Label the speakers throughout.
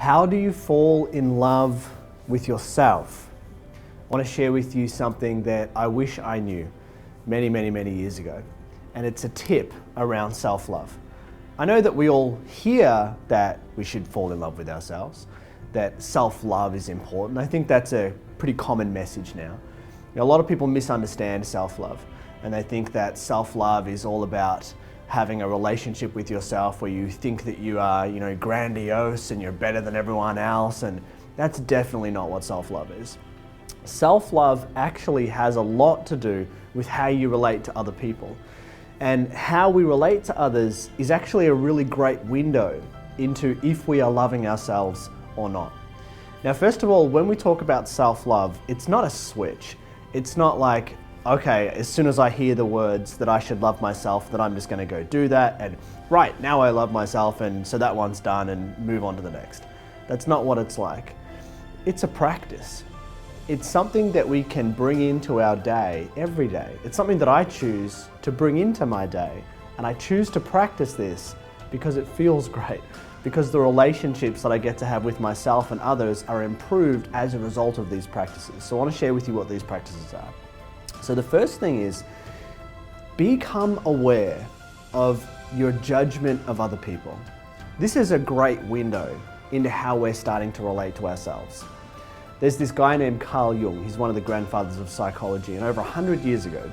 Speaker 1: How do you fall in love with yourself? I want to share with you something that I wish I knew many years ago. And it's a tip around self-love. I know that we all hear that we should fall in love with ourselves, that self-love is important. I think that's a pretty common message now. A lot of people misunderstand self-love, and they think that self-love is all about having a relationship with yourself where you think that you are, grandiose and you're better than everyone else, and that's definitely not what self-love is. Self-love actually has a lot to do with how you relate to other people. And how we relate to others is actually a really great window into if we are loving ourselves or not. Now, first of all, when we talk about self-love, it's not a switch. It's not like, okay, as soon as I hear the words that I should love myself, that I'm just going to go do that, and right, now I love myself, and so that one's done and move on to the next. That's not what it's like. It's a practice. It's something that we can bring into our day every day. It's something that I choose to bring into my day, and I choose to practice this because it feels great, because the relationships that I get to have with myself and others are improved as a result of these practices. So I want to share with you what these practices are. So the first thing is, become aware of your judgment of other people. This is a great window into how we're starting to relate to ourselves. There's this guy named Carl Jung. He's one of the grandfathers of psychology, and over 100 years ago,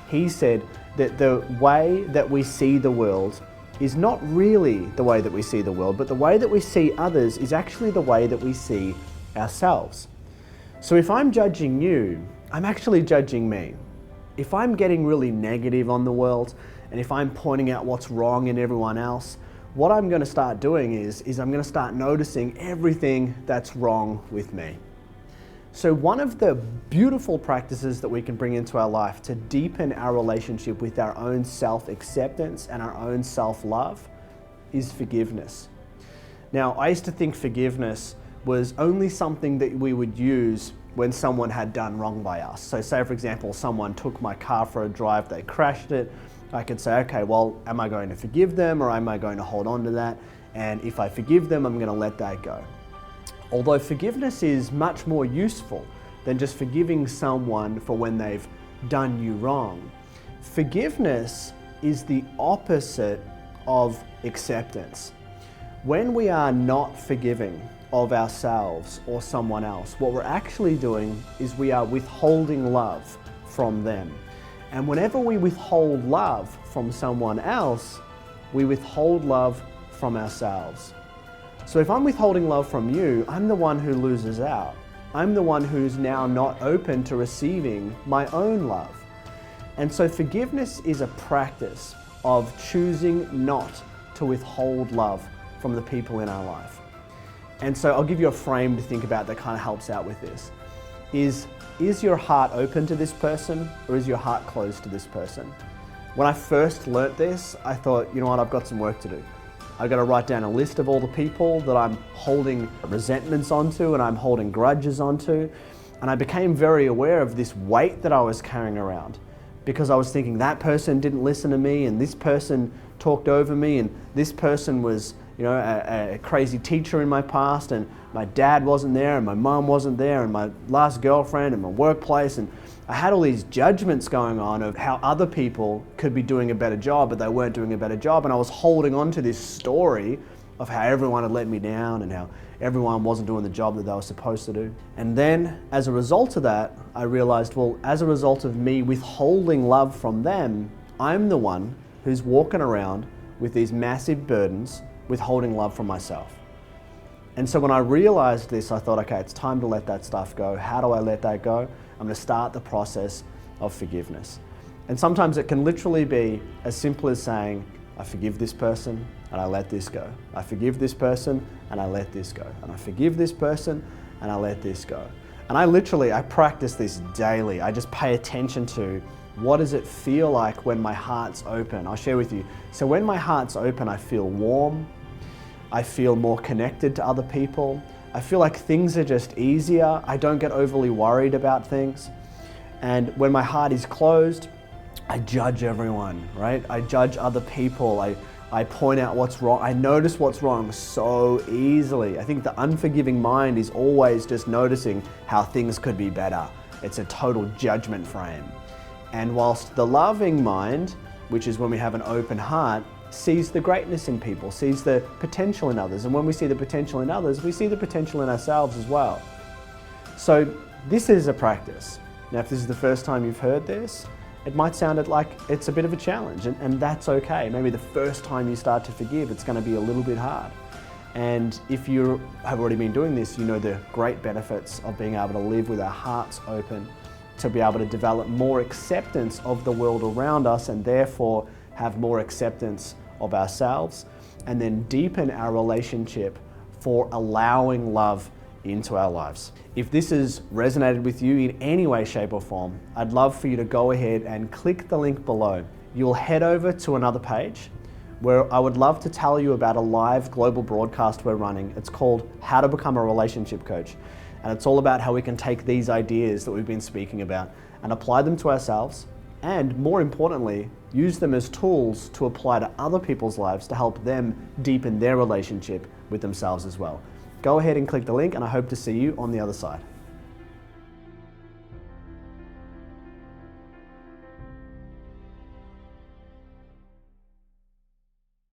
Speaker 1: he said that the way that we see the world is not really the way that we see the world, but the way that we see others is actually the way that we see ourselves. So if I'm judging you, I'm actually judging me. If I'm getting really negative on the world, and if I'm pointing out what's wrong in everyone else, what I'm going to start doing is I'm going to start noticing everything that's wrong with me. So one of the beautiful practices that we can bring into our life to deepen our relationship with our own self-acceptance and our own self-love is forgiveness. Now, I used to think forgiveness was only something that we would use when someone had done wrong by us. So say, for example, someone took my car for a drive, they crashed it. I could say, okay, well, am I going to forgive them or am I going to hold on to that? And if I forgive them, I'm going to let that go. Although forgiveness is much more useful than just forgiving someone for when they've done you wrong. Forgiveness is the opposite of acceptance. When we are not forgiving of ourselves or someone else, what we're actually doing is we are withholding love from them. And whenever we withhold love from someone else, we withhold love from ourselves. So if I'm withholding love from you, I'm the one who loses out. I'm the one who's now not open to receiving my own love. And so forgiveness is a practice of choosing not to withhold love from the people in our life. And so I'll give you a frame to think about that kind of helps out with this. Is your heart open to this person, or is your heart closed to this person? When I first learnt this, I thought, you know what, I've got some work to do. I've got to write down a list of all the people that I'm holding resentments onto and I'm holding grudges onto. And I became very aware of this weight that I was carrying around, because I was thinking that person didn't listen to me, and this person talked over me, and this person was a crazy teacher in my past, and my dad wasn't there, and my mom wasn't there, and my last girlfriend, and my workplace, and I had all these judgments going on of how other people could be doing a better job, but they weren't doing a better job, and I was holding on to this story of how everyone had let me down and how everyone wasn't doing the job that they were supposed to do. And then, as a result of that, I realized, well, as a result of me withholding love from them, I'm the one who's walking around with these massive burdens, withholding love from myself. And so when I realized this, I thought, okay, it's time to let that stuff go. How do I let that go? I'm going to start the process of forgiveness. And sometimes it can literally be as simple as saying, I forgive this person and I let this go. I forgive this person and I let this go. And I forgive this person and I let this go. And I practice this daily. I just pay attention to, what does it feel like when my heart's open? I'll share with you. So when my heart's open, I feel warm. I feel more connected to other people. I feel like things are just easier. I don't get overly worried about things. And when my heart is closed, I judge everyone, right? I judge other people. I I point out what's wrong. I notice what's wrong so easily. I think the unforgiving mind is always just noticing how things could be better. It's a total judgment frame. And whilst the loving mind, which is when we have an open heart, sees the greatness in people, sees the potential in others. And when we see the potential in others, we see the potential in ourselves as well. So this is a practice. Now, if this is the first time you've heard this, it might sound like it's a bit of a challenge, and that's okay. Maybe the first time you start to forgive, it's going to be a little bit hard. And if you have already been doing this, you know the great benefits of being able to live with our hearts open, to be able to develop more acceptance of the world around us and therefore have more acceptance of ourselves, and then deepen our relationship for allowing love into our lives. If this has resonated with you in any way, shape or form, I'd love for you to go ahead and click the link below. You'll head over to another page where I would love to tell you about a live global broadcast we're running. It's called How to Become a Relationship Coach. And it's all about how we can take these ideas that we've been speaking about and apply them to ourselves, and more importantly, use them as tools to apply to other people's lives to help them deepen their relationship with themselves as well. Go ahead and click the link, and I hope to see you on the other side.